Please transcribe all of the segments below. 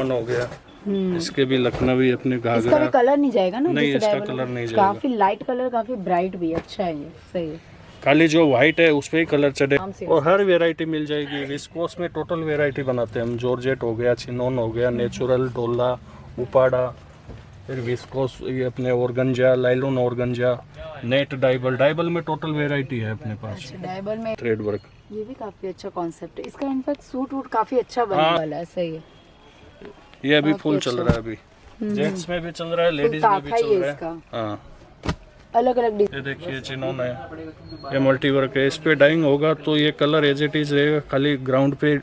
हो गया। इसके भी लखनवी अपने घाघरा। इसका भी कलर नहीं जाएगा ना? नहीं, इसका कलर नहीं जाएगा। काफी लाइट कलर, काफी ब्राइट भी अच्छा है ये, सही है। खाली जो व्हाइट है उस पे ही कलर चढ़े और हर वैरायटी मिल जाएगी। विस्कोस में टोटल वैरायटी बनाते हैं हम। जॉर्जेट हो गया, चिनोन हो गया, नेचुरल, डोला, उपाड़ा, फिर विस्कोस, ये अपने ऑर्गेंजा, लाइलोन ऑर्गेंजा, नेट, डाइबल में टोटल वैरायटी है अपने पास। अच्छा, डाइबल में थ्रेड वर्क, ये भी काफी अच्छा कॉन्सेप्ट है इसका। इनफैक्ट सूट वूट काफी अच्छा बनने वाला है, सही है। ये अभी फुल चल रहा है। अभी जेंट्स में भी चल रहा है, लेडीज में भी चल रहा है। हाँ, अलग अलग। ये देखिए चिनोन है, ये मल्टी वर्क है। इस पे डाइंग होगा तो ये कलर एज इट इज रहेगा, खाली ग्राउंड पे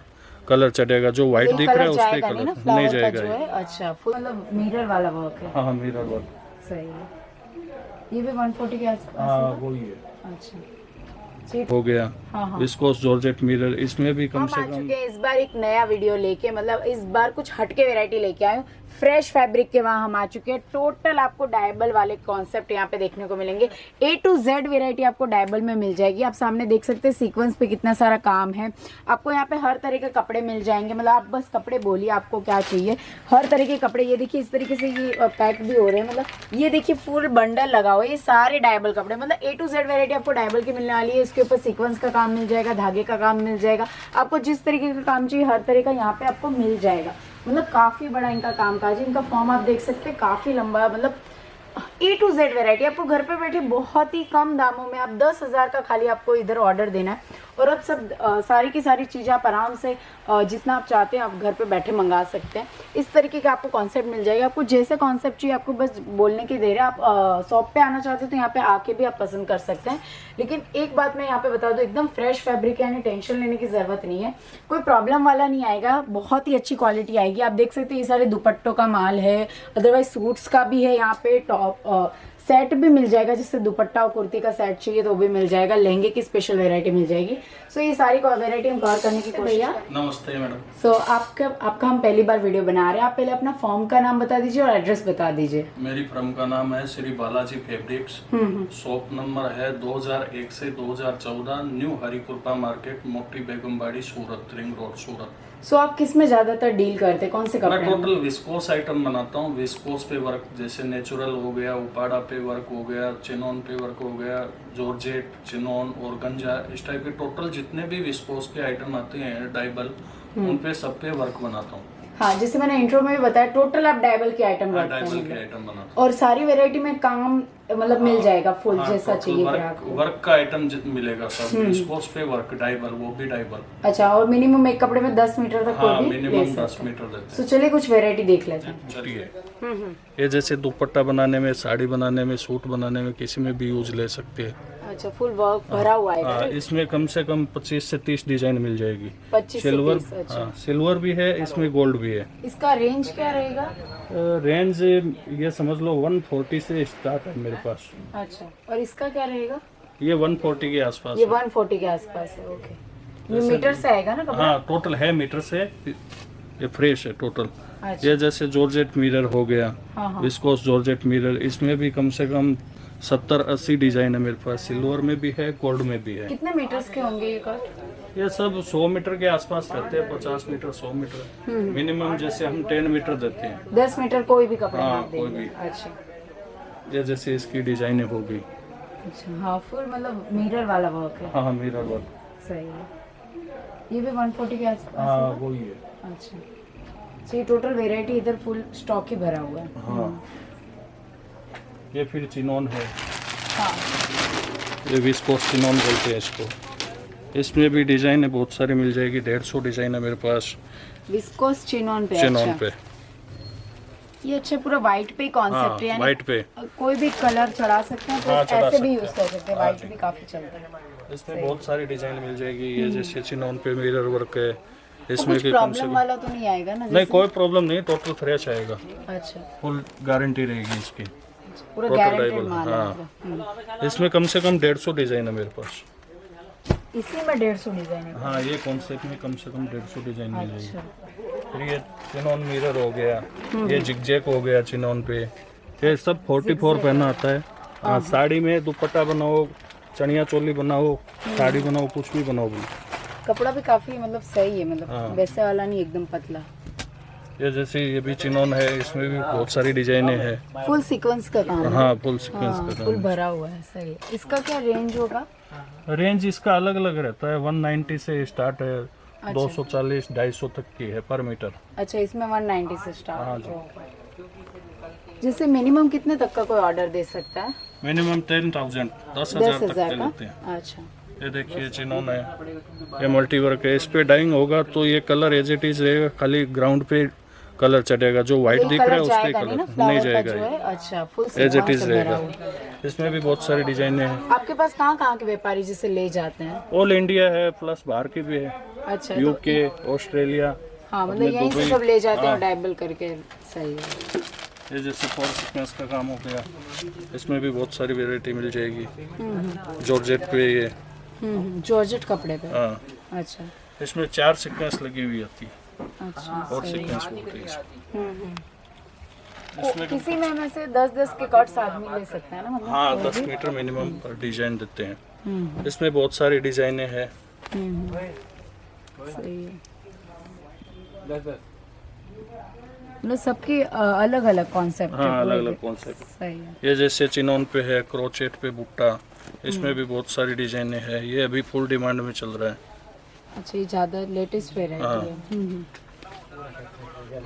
कलर चढ़ेगा। जो व्हाइट दिख रहा है उस पे कलर नहीं जाएगा। अच्छा, फुल मतलब मिरर वाला वर्क है। हाँ, मिरर वर्क, सही है। ये भी 140 के आसपास। हाँ, वही है। अच्छा हो गया। हाँ। विस्कोस जॉर्जेट मिरर, इसमें भी कम से कम। इस बार एक नया वीडियो लेके, मतलब इस बार कुछ हटके वैरायटी लेके आए हूँ। फ्रेश फैब्रिक के वहाँ हम आ चुके हैं। टोटल आपको डायबल वाले कॉन्सेप्ट यहाँ पे देखने को मिलेंगे। A to Z वैरायटी आपको डायबल में मिल जाएगी। आप सामने देख सकते हैं सीक्वेंस पे कितना सारा काम है। आपको यहाँ पे हर तरह के कपड़े मिल जाएंगे। मतलब आप बस कपड़े बोलिए आपको क्या चाहिए, हर तरह के कपड़े। ये देखिए इस तरीके से ये पैक भी हो रहे हैं। मतलब ये देखिए फुल बंडल लगा हुआ है। ये सारे डायबल कपड़े, मतलब A to Z वैरायटी आपको डायबल की मिलने वाली है। इसके ऊपर सीक्वेंस का काम मिल जाएगा, धागे का काम मिल जाएगा। आपको जिस तरीके का काम चाहिए हर तरह का यहाँ पे आपको मिल जाएगा। मतलब काफी बड़ा इनका काम काज है। इनका फॉर्म आप देख सकते हैं, काफी लंबा है। मतलब A to Z वैरायटी आपको घर पे बैठे बहुत ही कम दामों में, आप 10,000 का खाली आपको इधर ऑर्डर देना है और अब सब सारी की सारी चीज़ें आप आराम से जितना आप चाहते हैं आप घर पे बैठे मंगा सकते हैं। इस तरीके का आपको कॉन्सेप्ट मिल जाएगा। आपको जैसे कॉन्सेप्ट चाहिए आपको बस बोलने की देर है। आप शॉप पे आना चाहते हैं तो यहाँ पे आके भी आप पसंद कर सकते हैं। लेकिन एक बात मैं यहाँ पे बता दूं, एकदम फ्रेश फैब्रिक है, यानी टेंशन लेने की जरूरत नहीं है। कोई प्रॉब्लम वाला नहीं आएगा, बहुत ही अच्छी क्वालिटी आएगी। आप देख सकते हैं ये सारे दुपट्टों का माल है, अदरवाइज सूट्स का भी है। यहाँ पे टॉप सेट भी मिल जाएगा, जिससे दुपट्टा और कुर्ती का सेट चाहिए तो भी मिल जाएगा। लहंगे की स्पेशल वैरायटी मिल जाएगी। सो ये सारी वैरायटी हम कवर करने की कोशिश। नमस्ते मैडम। सो आपका हम पहली बार वीडियो बना रहे हैं। आप पहले अपना फॉर्म का नाम बता दीजिए और एड्रेस बता दीजिए। मेरी फर्म का नाम है Shri Balaji fabrics. Shop number है 2001 से 2014, न्यू हरिकृपा मार्केट, मोटी बेगमबाड़ी, सूरत, रिंग रोड, सूरत। सो आप किस में ज्यादातर डील करते हैं, कौन से कपड़े? मैं टोटल विस्कोस आइटम बनाता हूँ। विस्कोस पे वर्क, जैसे नेचुरल हो गया, उपाड़ा पे वर्क हो गया, चिनोन पे वर्क हो गया, जॉर्जेट, चिनोन, ऑर्गेंजा, इस टाइप के टोटल जितने भी विस्कोस के आइटम आते हैं डाइबल, उन पे सब पे वर्क बनाता हूँ। हाँ, जैसे मैंने इंट्रो में भी बताया, टोटल आप डाइबल के आइटम रखते हैं। डाइबल के आइटम बनाता हूँ और सारी वैरायटी में काम मतलब मिल जाएगा फुल। जैसा चाहिए वर्क का आइटम मिलेगा सब। विस्कोस पे वर्क, डाइबल, वो भी डाइबल। अच्छा, और मिनिमम एक कपड़े में 10 मीटर तक हाँ, मिनिमम 10 मीटर देते हैं। तो चलिए कुछ वैरायटी देख लेते हैं। चलिए, ये जैसे दुपट्टा बनाने में, साड़ी बनाने में, सूट बनाने में, किसी में भी यूज ले सकते हैं। अच्छा, फुल वर्क भरा हुआ है। इसमें कम से कम 25 से 30 डिजाइन मिल जाएगी। 25 सिल्वर, से 30। अच्छा। सिल्वर भी है, इसमें गोल्ड भी है। इसका रेंज क्या रहेगा? रेंज ये समझ लो 140 से स्टार्ट है मेरे पास। अच्छा, और इसका क्या रहेगा? ये 140 के आसपास। ये 140 के आसपास है। ओके, ये मीटर से आएगा ना कपड़ा? हाँ, टोटल है मीटर से। ये फ्रेश है टोटल। अच्छा। ये जैसे जॉर्जेट मिरर हो गया, हाँ। विस्कोस जॉर्जेट मिरर, इसमें भी कम से कम 70-80 डिजाइन है मेरे पास। सिल्वर में भी है, गोल्ड में भी है। कितने मीटर्स के होंगे ये कट? ये सब 100 मीटर के आसपास रहते हैं। 50 मीटर, 100 मीटर मिनिमम। जैसे हम 10 मीटर देते हैं। 10 मीटर कोई भी कपड़ा? हाँ, आप कोई देंगे। भी। अच्छा। ये जैसे इसकी डिजाइन होगी। अच्छा, हाँ, फुल मतलब मिरर वाला वर्क है। हाँ, मिरर वर्क। सही है। ये भी 140 के आसपास? हाँ, वही है। अच्छा, तो ये टोटल वेराइटी इधर फुल स्टॉक ही भरा हुआ है। हाँ, ये फिर चिनोन है। हाँ। ये विस्कोस चिनोन बोलते हैं इसको। इसमें भी डिजाइन है, बहुत सारी मिल जाएगी। 150 डिजाइन है मेरे पास विस्कोस चिनोन पे। चिनोन अच्छा। पे ये अच्छा पूरा व्हाइट पे कॉन्सेप्ट है। हाँ, व्हाइट पे कोई भी कलर चढ़ा सकते हैं, हाँ, तो ऐसे भी यूज कर सकते हैं। व्हाइट भी काफी चलता है। इसमें बहुत सारी डिजाइन मिल जाएगी। ये जैसे चिनोन पे मिरर वर्क है, इसमें कुछ प्रॉब्लम वाला तो नहीं आएगा ना? नहीं, कोई प्रॉब्लम नहीं, टोटल फ्रेश आएगा। अच्छा, फुल गारंटी रहेगी इसकी। पूरा टोटल गारंटेड डाइबल। माल हाँ, है। इसमें कम से कम 150 डिजाइन है मेरे पास। इसी में 150 डिजाइन है? हाँ, ये कॉन्सेप्ट में कम से कम 150 डिजाइन मिल जाएगी। अच्छा। फिर ये चिनोन मिरर हो गया, ये जिगजैग हो गया चिनोन पे। ये सब 44 पहना आता है। हाँ, साड़ी में दुपट्टा बनाओ, चनिया चोली बनाओ, साड़ी बनाओ, कुछ भी बनाओ। कपड़ा भी काफी मतलब सही है, मतलब हाँ। वैसे वाला नहीं, एकदम पतला। ये जैसे ये भी चिनोन है, इसमें भी बहुत सारी डिजाइनें हैं। फुल सीक्वेंस का काम है। हाँ फुल सीक्वेंस का फुल काम भरा हुआ है, सही है। इसका क्या रेंज होगा? है। रेंज इसका अलग अलग रहता है, 190 से स्टार्ट है, 240 250 तक की है पर मीटर। अच्छा, इसमें 190 से हाँ स्टार्ट जी। है। जैसे मिनिमम कितने तक का कोई ऑर्डर दे सकता है? मिनिमम 10,000 10,000 तक 10,000 के का? लेते हैं। अच्छा, ये देखिए चिनोन है, ये मल्टी वर्क है। इस पे डाइंग होगा तो ये कलर एज इट इज रहेगा, खाली ग्राउंड पे कलर चढ़ेगा। जो व्हाइट ये दिख रहा है कलर उस पे जाएगा नहीं कलर ना, नहीं फ्लावर का जाएगा, जो है। अच्छा, full as it sequence is से भरा रहेगा। हुआ है। इसमें भी बहुत सारी डिजाइनें हैं। आपके पास कहाँ कहाँ के व्यापारी जिसे ले जाते हैं? ऑल इंडिया है, प्लस बाहर की भी है, अच्छा, तो यूके, ऑस्ट्रेलिया। हाँ, मतलब अपने यहीं से दुबई। सब ले जाते हैं हाँ। डायबल करके। सही है। ये जैसे फॉर सीक्वेंस का काम हो गया, इसमें भी बहुत सारी वैरायटी मिल जाएगी। जॉर्जेट पे ये, जॉर्जेट कपड़े पे। हाँ अच्छा इसमें 4 सीक्वेंस लगी हुई आती है, अच्छा, और सही है। सीक्वेंस बोलते हैं इसको। इसमें किसी में हमें से 10-10 के कट्स आदमी ले सकता है ना, मतलब? हाँ 10 मीटर मिनिमम पर डिजाइन देते हैं। इसमें बहुत सारी डिजाइनें हैं। सही है। मतलब सबकी अलग अलग कॉन्सेप्ट है। हाँ अलग पूरे अलग के। कॉन्सेप्ट। सही है। ये जैसे चिनोन पे है, क्रोचेट पे बुट्टा, इसमें भी बहुत सारी डिजाइनें हैं। ये अभी फुल डिमांड में चल रहा है। अच्छा, ये ज्यादा लेटेस्ट वेराइटी हाँ। है।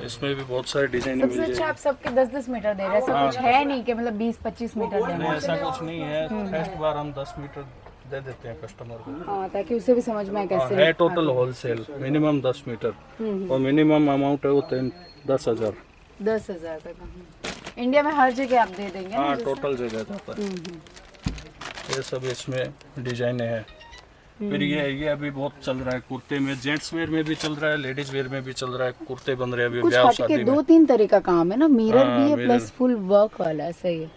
इसमें भी बहुत सारी डिजाइनें सबसे मिल अच्छा जाएगी। आप सबके 10-10 मीटर दे रहे हैं, ऐसा कुछ है नहीं कि मतलब 20-25 मीटर देना। नहीं ऐसा कुछ नहीं है, फर्स्ट बार हम 10 मीटर दे देते हैं कस्टमर को। हाँ, ताकि उसे भी समझ में आए कैसे। है टोटल होलसेल, मिनिमम 10 मीटर और मिनिमम अमाउंट है वो 10,000। 10,000 तक। इंडिया में हर जगह आप दे देंगे ना? हाँ जैसे? टोटल जगह जाता है। ये सब इसमें डिजाइनें हैं। फिर ये अभी बहुत चल रहा है कुर्ते में, जेंट्स वेयर में भी चल रहा है, लेडीज वेयर में भी चल रहा है। कुर्ते बन रहे हैं अभी कुछ ब्याह हटके शादी में। 2-3 तरह का काम है ना, मिरर हाँ, भी है मिरर। प्लस फुल वर्क वाला है। सही है।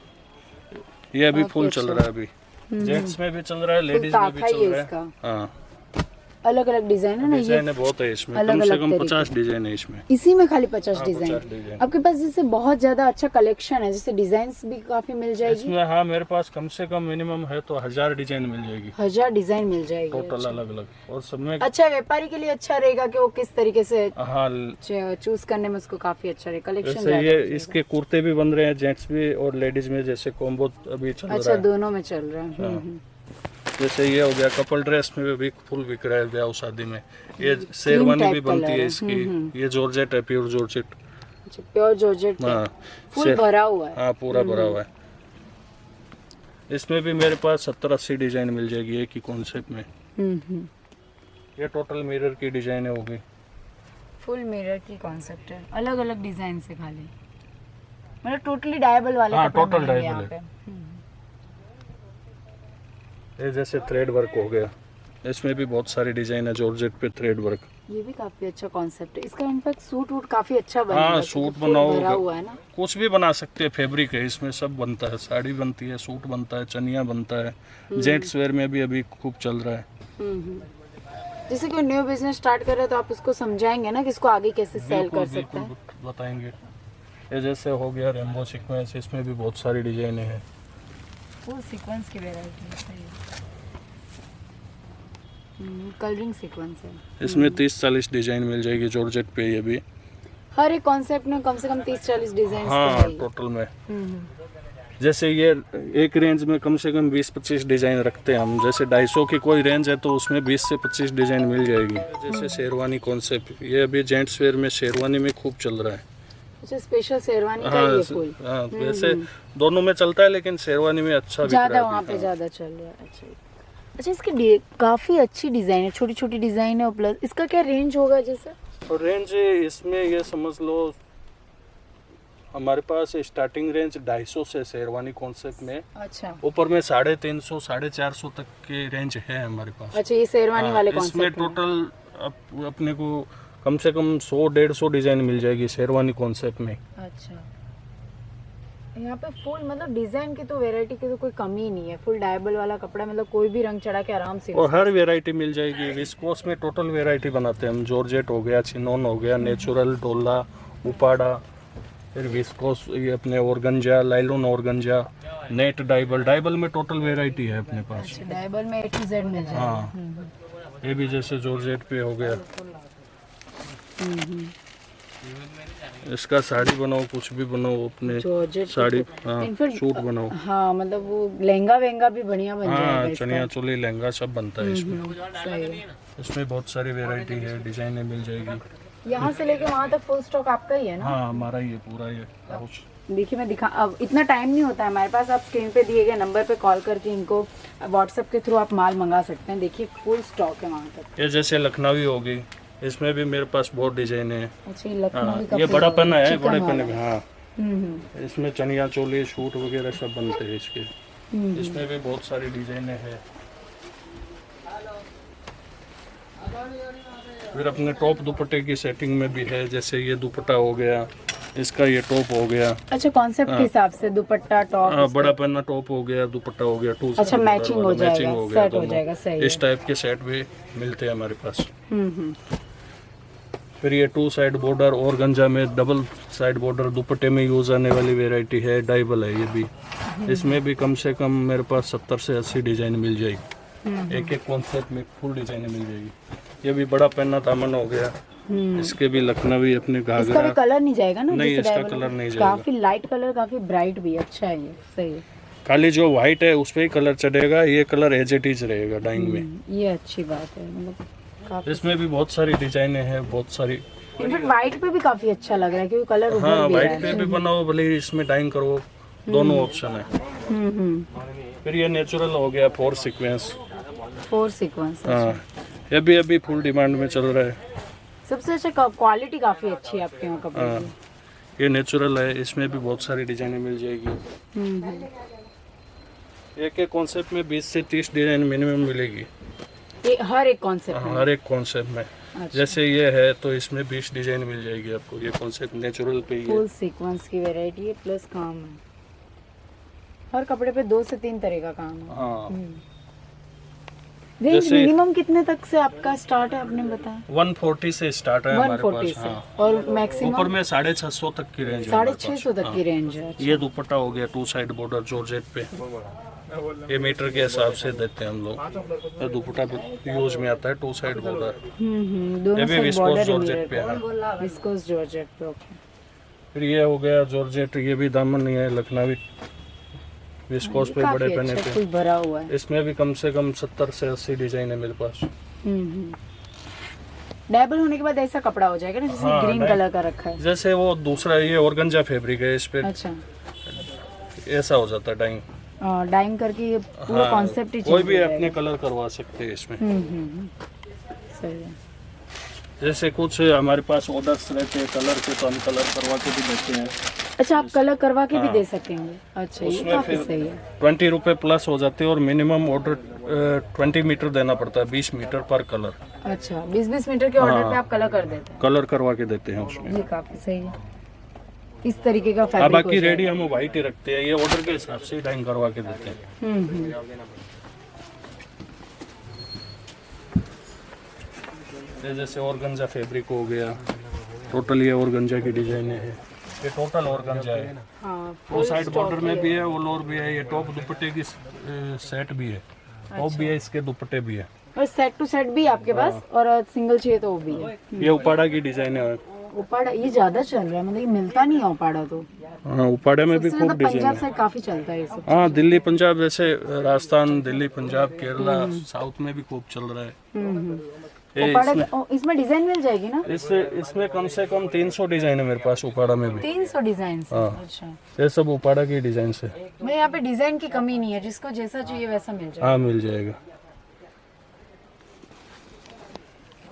ये अभी काफी फुल चल अच्छा। रहा है अभी, जेंट्स में भी चल रहा है, लेडीज में भी ताका ही चल है रहा है। इसका। हाँ अलग अलग डिजाइन है ना ये? डिजाइन बहुत है इसमें, कम अलग से अलग कम तरीके 50 डिजाइन है इसमें। इसी में खाली 50 हाँ, डिजाइन? 50 डिजाइन। आपके पास जैसे बहुत ज्यादा अच्छा कलेक्शन है, जैसे डिजाइन भी काफी मिल जाएगी? इसमें हाँ मेरे पास कम से कम मिनिमम है तो 1000 डिजाइन मिल जाएगी 1000 डिजाइन मिल जाएगी। टोटल अलग अलग, और सब में अच्छा, व्यापारी के लिए अच्छा रहेगा कि वो किस तरीके से हाँ। चूज करने में उसको काफी अच्छा रहेगा, कलेक्शन जैसे ये इसके कुर्ते भी बन रहे हैं, जेंट्स भी और लेडीज में, जैसे कॉम्बो अभी चल अच्छा रहा है। दोनों में चल रहा है। जैसे ये हो गया कपल ड्रेस में भी फुल बिक रहा है ब्याह शादी में। ये शेरवानी भी टाइप बनती कलर है है। इसकी। ये जॉर्जेट है, प्योर जॉर्जेट। अच्छा, प्योर जॉर्जेट पे हाँ फुल शेर- भरा हुआ है। हाँ पूरा भरा हुआ है। इसमें भी मेरे पास 70-80 डिजाइन मिल जाएगी एक ही कॉन्सेप्ट में। ये टोटल मिरर की डिजाइन होगी। फुल मिरर की कॉन्सेप्ट है, अलग अलग डिजाइन से खाली, मतलब टोटली डायबल वाले हाँ, कपड़े total मिलेंगे diable यहाँ है। पे। ये जैसे थ्रेड वर्क हो गया, इसमें भी बहुत सारी डिजाइन है, जॉर्जेट पे थ्रेड वर्क। ये भी काफी अच्छा कॉन्सेप्ट है इसका। इनफैक्ट सूट वूट काफी अच्छा बनेगा। हाँ क्योंकि सूट full बनाओ, भरा हुआ है ना। कुछ भी बना सकते हैं, फैब्रिक है इसमें, सब बनता है। साड़ी बनती है, सूट बनता है, चनिया बनता है। जेंट्स वेयर में भी अभी खूब चल रहा है। जैसे कोई न्यू बिजनेस स्टार्ट कर रहा है तो आप उसको समझाएंगे ना कि इसको आगे कैसे सेल कर सकता है? बिल्कुल बताएंगे। ये जैसे हो गया रेम्बो सीक्वेंस, इसमें भी बहुत सारी डिजाइनें हैं। फुल सीक्वेंस की वैरायटी है। सही है। कलरिंग सीक्वेंस है। इसमें 30-40 डिजाइन मिल जाएगी जॉर्जेट पे। ये भी हर एक कॉन्सेप्ट में कम से कम 30-40 डिजाइन। हाँ टोटल में। जैसे ये एक रेंज में कम से कम 20-25 डिजाइन रखते हैं हम। जैसे 250 की कोई रेंज है तो उसमें 20 से 25 डिजाइन मिल जाएगी। जैसे शेरवानी कॉन्सेप्ट, ये अभी जेंट्स वेयर में शेरवानी में खूब चल रहा है। अच्छा, स्पेशल शेरवानी का हाँ ये फुल हाँ वैसे दोनों में चलता है, लेकिन शेरवानी में अच्छा बिक रहा ज्यादा है वहाँ अभी। पे ज्यादा चल रहा है। अच्छा अच्छा, इसकी काफी अच्छी डिजाइन है, छोटी छोटी डिजाइन है। और प्लस इसका क्या रेंज होगा जैसे? और रेंज इसमें ये समझ लो हमारे पास स्टार्टिंग रेंज 250 से शेरवानी कॉन्सेप्ट में, अच्छा ऊपर में 350 450 तक के रेंज है हमारे पास। अच्छा, ये शेरवानी हाँ, वाले इसमें कॉन्सेप्ट में। टोटल अपने को कम से कम 100-150 डिजाइन मिल जाएगी शेरवानी कॉन्सेप्ट में। अच्छा, यहाँ पे फुल मतलब डिजाइन की तो वैरायटी की तो कोई कमी नहीं है। फुल डायबल वाला कपड़ा, मतलब कोई भी रंग चढ़ा के आराम से। और हर वैरायटी मिल जाएगी। विस्कोस में टोटल वैरायटी बनाते हैं हम। जॉर्जेट हो गया, चिनोन हो गया, नेचुरल, डोला, उपाड़ा, फिर विस्कोस, ये अपने ऑर्गेंजा, लाइलॉन ऑर्गेंजा, नेट, डाइबल में टोटल वैरायटी है अपने पास। अच्छा, डायबल में A to Z मिल जाएगा। हाँ ये भी जैसे जॉर्जेट पे हो गया। इसका साड़ी बनाओ, कुछ भी बनाओ अपने जॉर्जेट साड़ी, हाँ इनफैक्ट सूट बनाओ। हाँ मतलब वो लहंगा वेंगा भी बढ़िया बन जाएगा हाँ इसका। चनिया चोली लहंगा सब बनता है इसमें। सही है। इसमें बहुत सारी वैरायटी है, डिजाइनें मिल जाएगी। यहाँ से लेके वहाँ तक फुल स्टॉक आपका ही है ना? हाँ हमारा ये पूरा ये हाउस। देखिए मैं दिखा, अब इतना टाइम नहीं होता है हमारे पास, आप स्क्रीन पे दिए गए नंबर पे कॉल करके इनको व्हाट्सएप के थ्रू आप माल मंगा सकते हैं। देखिए फुल स्टॉक है वहाँ तक। ये जैसे लखनवी होगी, इसमें भी मेरे पास बहुत डिजाइन है। अच्छा ये लखनवी हाँ, का ये फुल बड़ा पन्ना है, चिकन बड़े वाला। पन्ने में। हाँ हम्म। इसमें चनिया चोली सूट वगैरह सब बनते हैं इसके। हम्म। इसमें भी बहुत सारी डिजाइनें हैं। फिर अपने टॉप दुपट्टे की सेटिंग में भी है, जैसे ये दुपट्टा हो गया, इसका ये टॉप हो गया। अच्छा कॉन्सेप्ट के हिसाब से दुपट्टा टॉप, बड़ा पन्ना टॉप हो गया, दुपट्टा हो गया, टू अच्छा मैचिंग हो जाएगा, सेट हो दोनों। जाएगा। सही है। इस टाइप के सेट भी मिलते हैं हमारे पास। हम्म। फिर ये 2 साइड बॉर्डर और गंजा में डबल साइड बॉर्डर दुपट्टे में यूज आने वाली वेराइटी है, डाइबल है ये भी। इसमें भी कम से कम मेरे पास 70 से 80 डिजाइन मिल जाएगी। एक एक कॉन्सेप्ट में फुल डिजाइन मिल जाएगी। ये भी बड़ा पन्ना दामन हो गया, इसके भी लखनवी अपने इसका भी घाघरा। कलर नहीं जाएगा ना? नहीं, जैसे इसका डायमंड कलर नहीं जाएगा। काफी लाइट कलर, काफी ब्राइट भी अच्छा है ये। सही है। खाली जो व्हाइट है उस पे ही कलर चढ़ेगा, ये कलर एज इट इज रहेगा डाइंग में। ये अच्छी बात है, मतलब काफी। इसमें भी बहुत सारी डिजाइनें हैं, बहुत सारी। इनफैक्ट व्हाइट पे भी काफी अच्छा लग रहा है क्योंकि कलर उभर हाँ भी रहा व्हाइट पे भी बनाओ, भले इसमें डाइंग करो, दोनों ऑप्शन है। फिर ये नेचुरल हो गया 4 सीक्वेंस। 4 सीक्वेंस। हाँ ये भी अभी फुल डिमांड में चल रहा है। सबसे अच्छा क्वालिटी काफी अच्छी है आपके यहाँ कपड़े हाँ की। ये नेचुरल है, इसमें भी बहुत सारी डिजाइनें मिल जाएगी। एक एक कॉन्सेप्ट में 20 से 30 डिजाइन मिनिमम मिलेगी। ये हर एक कॉन्सेप्ट में? हर एक कॉन्सेप्ट में। अच्छा। जैसे ये है तो इसमें 20 डिजाइन मिल जाएगी आपको। ये कॉन्सेप्ट नेचुरल पे ही है। फुल सीक्वेंस की वैरायटी है, प्लस काम है। हर कपड़े पे 2 से 3 तरह का काम है। हाँ रेंज जैसे- मिनिमम कितने तक से आपका स्टार्ट है आपने बताया? 140 से स्टार्ट है हमारे 140 पास। से। हाँ और ऊपर मैक्सिमम में 650 तक की रेंज है हमारे 650 पास। तक की रेंज है। ये दुपट्टा हो गया 2 साइड बॉर्डर जॉर्जेट पे। ये मीटर के हिसाब से देते हैं हम लोग। ये दुपट्टा यूज में आता है 2 साइड बॉर्डर। दोनों ये भी साइड विस्कोस बॉर्डर जॉर्जेट पे है। विस्कोस जॉर्जेट पे। ओके। फिर ये हो गया जॉर्जेट, ये भी दामन नहीं है, लखनवी विस्कोस पे बड़े काफी पहने अच्छा पे। फुल भरा हुआ है। इसमें भी कम से कम 70 से 80 डिजाइन है मेरे पास। डायबल होने के बाद ऐसा कपड़ा हो जाएगा ना जैसे हाँ, ग्रीन कलर का रखा है। जैसे वो दूसरा ये ऑर्गेन्जा फैब्रिक है, इस पे अच्छा ऐसा हो जाता है डाइंग। डाइंग करके ये पूरा हाँ, कॉन्सेप्ट ही कोई change भी हो जाएगा। अपने कलर करवा सकते हैं इसमें। सही है। जैसे कुछ हमारे पास ऑर्डर्स रहते हैं कलर के, तो हम कलर करवा के भी देते हैं। अच्छा आप कलर करवा के भी हाँ। दे सकेंगे? अच्छा ये उसमें काफी फिर सही है। 20 रुपए प्लस हो जाते हैं और मिनिमम ऑर्डर 20 मीटर देना पड़ता है, 20 मीटर पर कलर। अच्छा 20-20 मीटर के ऑर्डर हाँ। पे आप कलर कर देते हैं? कलर करवा के देते हैं उसमें। ये काफी सही है। इस तरीके का अब फैब्रिक बाकी रेडी हम व्हाइट ही रखते हैं, ये ऑर्डर के हिसाब से डाइंग करवा के देते हैं। ये जैसे ऑर्गेन्जा फैब्रिक हो गया, टोटल ये ऑर्गेन्जा की डिजाइन है। ये टोटल ऑर्गेन्जा है। हाँ वो साइड बॉर्डर में भी है, वो लोअर भी है। ये टॉप दुपट्टे की सेट भी है, टॉप भी है, इसके दुपट्टे भी है। और सेट टू सेट भी आपके पास और सिंगल चाहिए तो वो भी है। ये उपाड़ा की डिजाइन है। उपाड़ा ये ज्यादा चल रहा है, मतलब ये मिलता नहीं है उपाड़ा तो। हाँ उपाड़े में भी सबसे खूब ज्यादा डिजाइन पंजाब है। साइड काफी चलता है ये सब। हाँ दिल्ली पंजाब, वैसे राजस्थान दिल्ली पंजाब केरला साउथ में भी खूब चल रहा है। ये उपाड़ा इसमें डिजाइन मिल जाएगी ना? इसमें कम से कम 300 डिजाइन है मेरे पास उपाड़ा में भी। 300 डिजाइन। हाँ। अच्छा ये सब उपाड़ा की डिजाइन से। मैं यहाँ पे डिजाइन की कमी नहीं है, जिसको जैसा चाहिए वैसा मिल जाएगा। हाँ मिल जाएगा।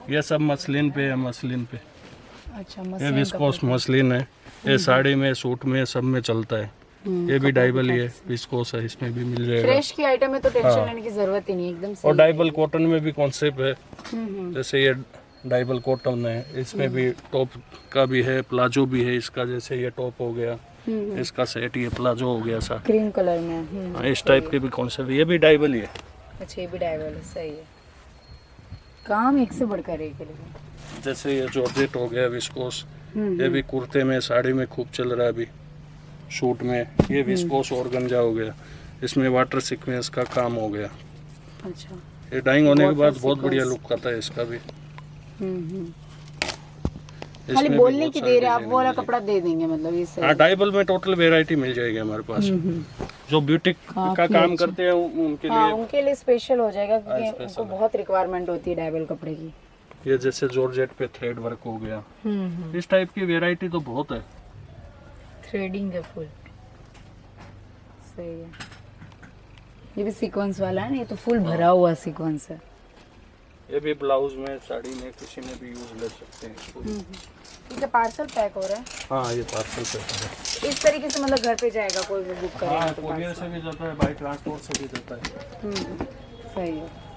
ये सब मसलिन पे है, मसलिन पे। अच्छा ये मसलिन विस्कोस मसलिन है, ये साड़ी में सूट में सब में चलता है। ये भी डाइबल ही है, विस्कोस है, इसमें भी मिल जाएगा। फ्रेश की आइटम है तो टेंशन लेने की जरूरत ही नहीं, एकदम और सही। डाइबल कॉटन में भी कॉन्सेप्ट है। जैसे ये डाइबल कॉटन है, इसमें भी टॉप का भी है, प्लाजो भी है इसका। जैसे ये टॉप हो गया, इसका सेट, ये प्लाजो हो गया सा। क्रीम कलर में। हाँ, इस टाइप के भी कॉन्सेप्ट, ये भी डाइबल ही है। अच्छा ये भी डायबल है, सही है। काम एक से बढ़कर एक है। जैसे ये जॉर्जेट हो गया, विस्कोस, ये भी कुर्ते में साड़ी में खूब चल रहा है अभी, सूट में। ये विस्कोस ऑर्गेन्जा हो गया, इसमें वाटर सीक्वेंस का काम हो गया। अच्छा ये डाइंग होने के बाद बहुत बढ़िया लुक आता है इसका भी। खाली इसमें भी बोलने बहुत की सारी देर है, आप डिजाइन वो वाला मिल कपड़ा दे देंगे मतलब ये जाएगी। हाँ, डाइबल में टोटल वेराइटी मिल जाएगी हमारे पास। जो ब्यूटी का काफी काम अच्छा। करते हैं उनके हाँ, लिए। उनके लिए स्पेशल हो जाएगा क्योंकि हाँ, उनको special है। बहुत रिक्वायरमेंट होती है डायबल कपड़े की। ये जैसे जॉर्जेट पे थ्रेड वर्क हो गया, इस टाइप की वेराइटी तो बहुत है। थ्रेडिंग है फुल, सही है। ये भी सीक्वेंस वाला है ना, ये तो फुल भरा हुआ सीक्वेंस है। ये भी ब्लाउज में, साड़ी में किसी में भी यूज ले सकते हैं इसको। ठीक है, पार्सल पैक हो रहा है हाँ, ये पार्सल पे है। इस तरीके से, मतलब घर पे जाएगा कोई भी बुक करेगा हाँ, तो कोरियर parcel। से भी जाता है, बाई ट्रांसपोर्ट से भी जाता है। सही है।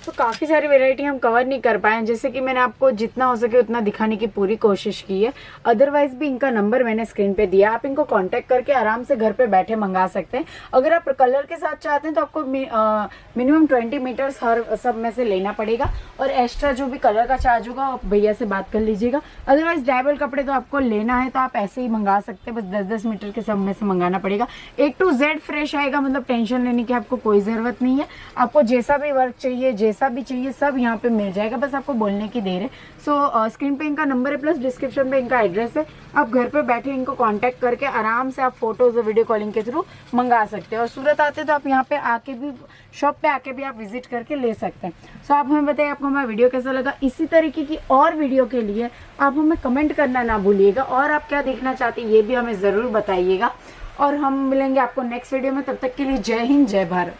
तो काफ़ी सारी वैरायटी हम कवर नहीं कर पाए हैं, जैसे कि मैंने आपको जितना हो सके उतना दिखाने की पूरी कोशिश की है। अदरवाइज भी इनका नंबर मैंने स्क्रीन पे दिया, आप इनको कांटेक्ट करके आराम से घर पे बैठे मंगा सकते हैं। अगर आप कलर के साथ चाहते हैं तो आपको मिनिमम 20 मीटर्स हर सब में से लेना पड़ेगा, और एक्स्ट्रा जो भी कलर का चार्ज होगा आप भैया से बात कर लीजिएगा। अदरवाइज डायबल कपड़े तो आपको लेना है तो आप ऐसे ही मंगा सकते हैं, बस 10-10 मीटर के सब में से मंगाना पड़ेगा। A to Z फ्रेश आएगा, मतलब टेंशन लेने की आपको कोई ज़रूरत नहीं है। आपको जैसा भी वर्क चाहिए, जैसा भी चाहिए, सब यहाँ पे मिल जाएगा, बस आपको बोलने की देर है। सो स्क्रीन पे इनका नंबर है, प्लस डिस्क्रिप्शन पे इनका एड्रेस है। आप घर पे बैठे इनको कांटेक्ट करके आराम से आप फोटोज और वीडियो कॉलिंग के थ्रू मंगा सकते हैं। और सूरत आते तो आप यहाँ पे आके भी, शॉप पे आके भी आप विजिट करके ले सकते हैं। सो आप हमें बताइए आपको हमारा वीडियो कैसा लगा। इसी तरीके की और वीडियो के लिए आप हमें कमेंट करना ना भूलिएगा, और आप क्या देखना चाहते हैं ये भी हमें ज़रूर बताइएगा। और हम मिलेंगे आपको नेक्स्ट वीडियो में, तब तक के लिए जय हिंद, जय भारत।